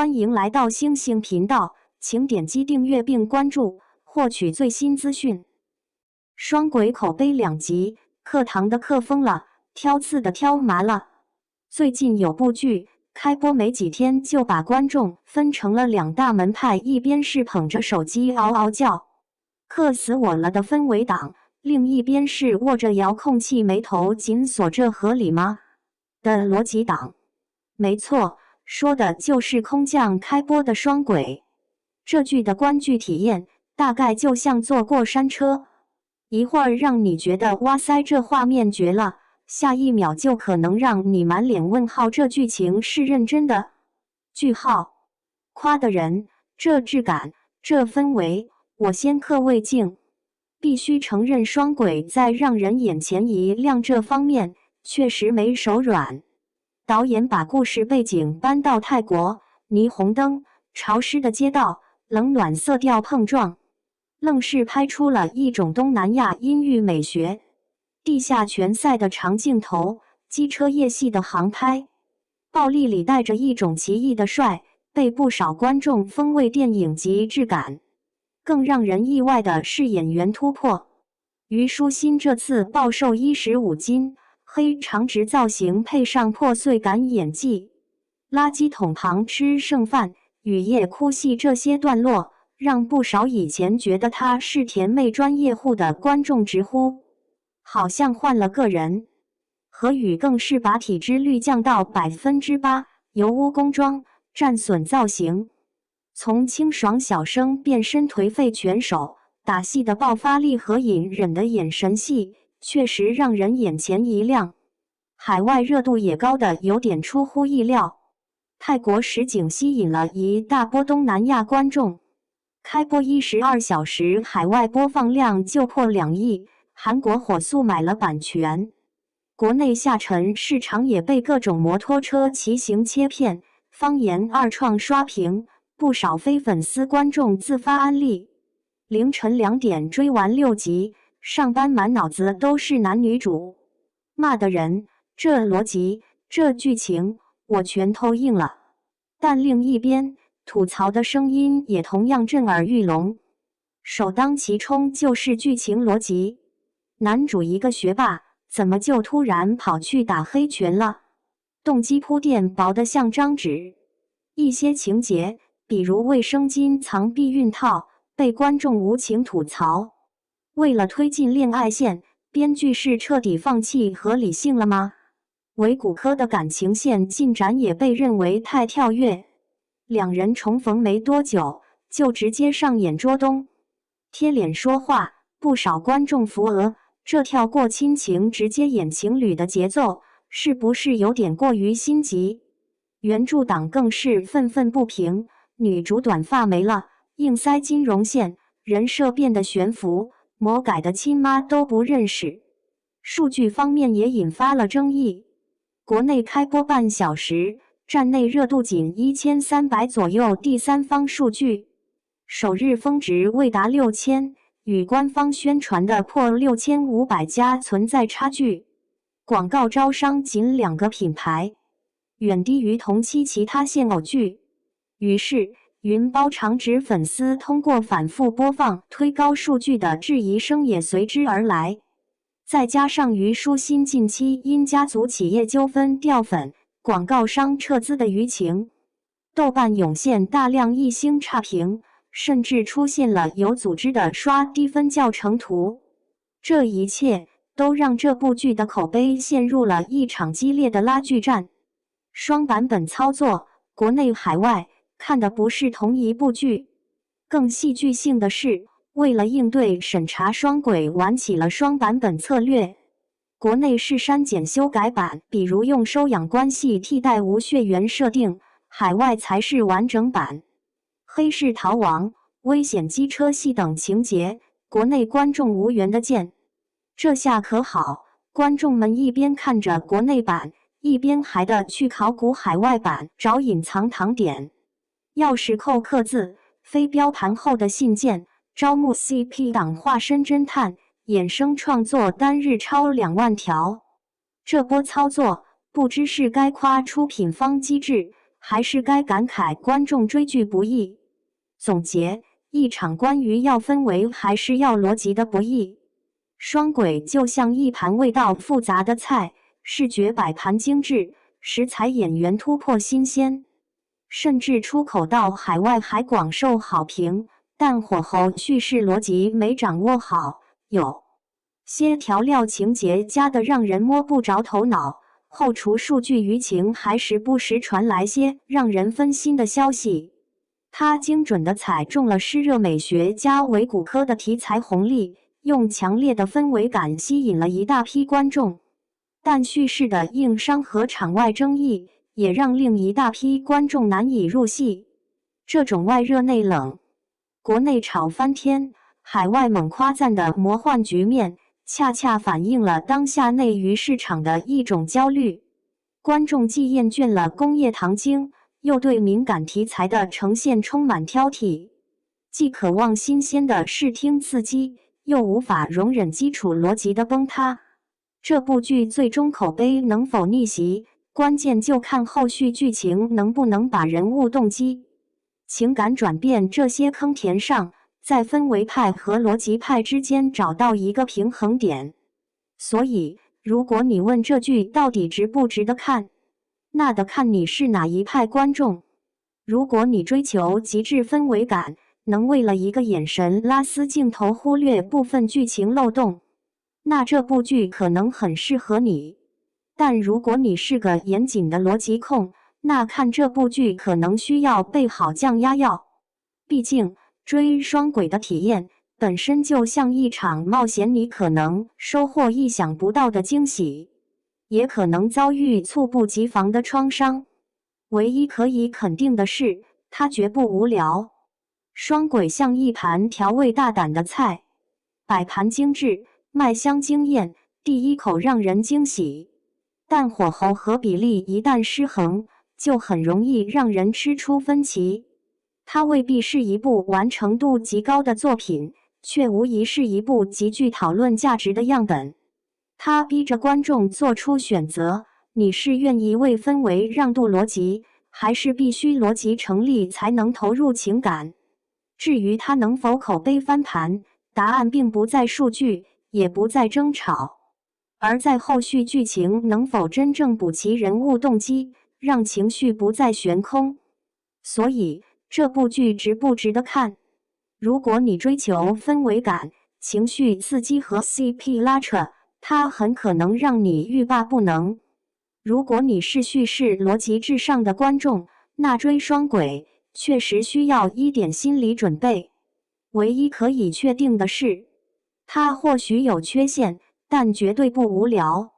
欢迎来到星星频道，请点击订阅并关注，获取最新资讯。双轨口碑两极，课堂的课疯了，挑刺的挑麻了。最近有部剧开播没几天就把观众分成了两大门派，一边是捧着手机嗷嗷叫克死我了的氛围党，另一边是握着遥控器眉头紧锁这合理吗的逻辑党。没错，说的就是空降开播的双轨。这剧的观剧体验大概就像坐过山车，一会儿让你觉得哇塞这画面绝了，下一秒就可能让你满脸问号，这剧情是认真的？句号，夸的人，这质感，这氛围，我先刻为敬。必须承认双轨在让人眼前一亮这方面确实没手软。导演把故事背景搬到泰国，霓虹灯、潮湿的街道、冷暖色调碰撞，愣是拍出了一种东南亚阴郁美学。地下拳赛的长镜头，机车夜戏的航拍，暴力里带着一种奇异的帅，被不少观众封为电影级质感。更让人意外的是演员突破，虞书欣这次暴瘦15斤，黑长直造型配上破碎感演技，垃圾桶旁吃剩饭、雨夜哭戏这些段落，让不少以前觉得她是甜妹专业户的观众直呼好像换了个人。何雨更是把体脂率降到8%，油污工装，战损造型，从清爽小生变身颓废拳手，打戏的爆发力和隐忍的眼神戏确实让人眼前一亮。海外热度也高的有点出乎意料，泰国实景吸引了一大波东南亚观众，开播12小时海外播放量就破2亿，韩国火速买了版权。国内下沉市场也被各种摩托车骑行切片、方言二创刷屏，不少非粉丝观众自发安利。凌晨2点追完6集，上班满脑子都是男女主，骂的人，这逻辑，这剧情，我全都应了。但另一边，吐槽的声音也同样震耳欲聋。首当其冲就是剧情逻辑，男主一个学霸，怎么就突然跑去打黑拳了？动机铺垫薄得像张纸。一些情节，比如卫生巾藏避孕套，被观众无情吐槽。为了推进恋爱线，编剧是彻底放弃合理性了吗？伪骨科的感情线进展也被认为太跳跃，两人重逢没多久就直接上演捉东贴脸说话，不少观众扶额，这跳过亲情直接演情侣的节奏，是不是有点过于心急？原著党更是愤愤不平，女主短发没了，硬塞金融线，人设变得悬浮，魔改的亲妈都不认识。数据方面也引发了争议，国内开播半小时，站内热度仅1300左右，第三方数据首日峰值未达6000，与官方宣传的破6500加存在差距。广告招商仅2个品牌，远低于同期其他现偶剧。于是云包长直粉丝通过反复播放推高数据的质疑声也随之而来。再加上虞书欣近期因家族企业纠纷掉粉，广告商撤资的舆情，豆瓣涌现大量1星差评，甚至出现了有组织的刷低分教程图。这一切都让这部剧的口碑陷入了一场激烈的拉锯战。双版本操作，国内海外看的不是同一部剧。更戏剧性的是，为了应对审查双轨，玩起了双版本策略。国内是删减修改版，比如用收养关系替代无血缘设定，海外才是完整版。黑市逃亡、危险机车戏等情节，国内观众无缘的见。这下可好，观众们一边看着国内版，一边还得去考古海外版，找隐藏糖点。钥匙扣刻字，非标盘后的信件，招募 CP 党化身侦探，衍生创作单日超2万条。这波操作，不知是该夸出品方机智，还是该感慨观众追剧不易。总结：一场关于要氛围还是要逻辑的博弈。双轨就像一盘味道复杂的菜，视觉摆盘精致，食材演员突破新鲜，甚至出口到海外还广受好评。但火候叙事逻辑没掌握好，有些调料情节加得让人摸不着头脑，后厨数据舆情还时不时传来些让人分心的消息。它精准地踩中了湿热美学加伪骨科的题材红利，用强烈的氛围感吸引了一大批观众。但叙事的硬伤和场外争议也让另一大批观众难以入戏。这种外热内冷，国内炒翻天，海外猛夸赞的魔幻局面，恰恰反映了当下内娱市场的一种焦虑。观众既厌倦了工业糖精，又对敏感题材的呈现充满挑剔，既渴望新鲜的视听刺激，又无法容忍基础逻辑的崩塌。这部剧最终口碑能否逆袭，关键就看后续剧情能不能把人物动机、情感转变这些坑填上，在氛围派和逻辑派之间找到一个平衡点。所以，如果你问这剧到底值不值得看，那得看你是哪一派观众。如果你追求极致氛围感，能为了一个眼神拉丝镜头忽略部分剧情漏洞，那这部剧可能很适合你。但如果你是个严谨的逻辑控，那看这部剧可能需要备好降压药。毕竟，追双轨的体验本身就像一场冒险，你可能收获意想不到的惊喜，也可能遭遇猝不及防的创伤。唯一可以肯定的是，它绝不无聊。双轨像一盘调味大胆的菜，摆盘精致，卖相惊艳，第一口让人惊喜。但火候和比例一旦失衡，就很容易让人吃出分歧。它未必是一部完成度极高的作品，却无疑是一部极具讨论价值的样本。它逼着观众做出选择：你是愿意为氛围让渡逻辑，还是必须逻辑成立才能投入情感？至于它能否口碑翻盘，答案并不在数据，也不在争吵，而在后续剧情能否真正补齐人物动机，让情绪不再悬空。所以，这部剧值不值得看？如果你追求氛围感、情绪刺激和 CP 拉扯，它很可能让你欲罢不能。如果你是叙事逻辑至上的观众，那追双轨确实需要一点心理准备。唯一可以确定的是，它或许有缺陷，但绝对不无聊。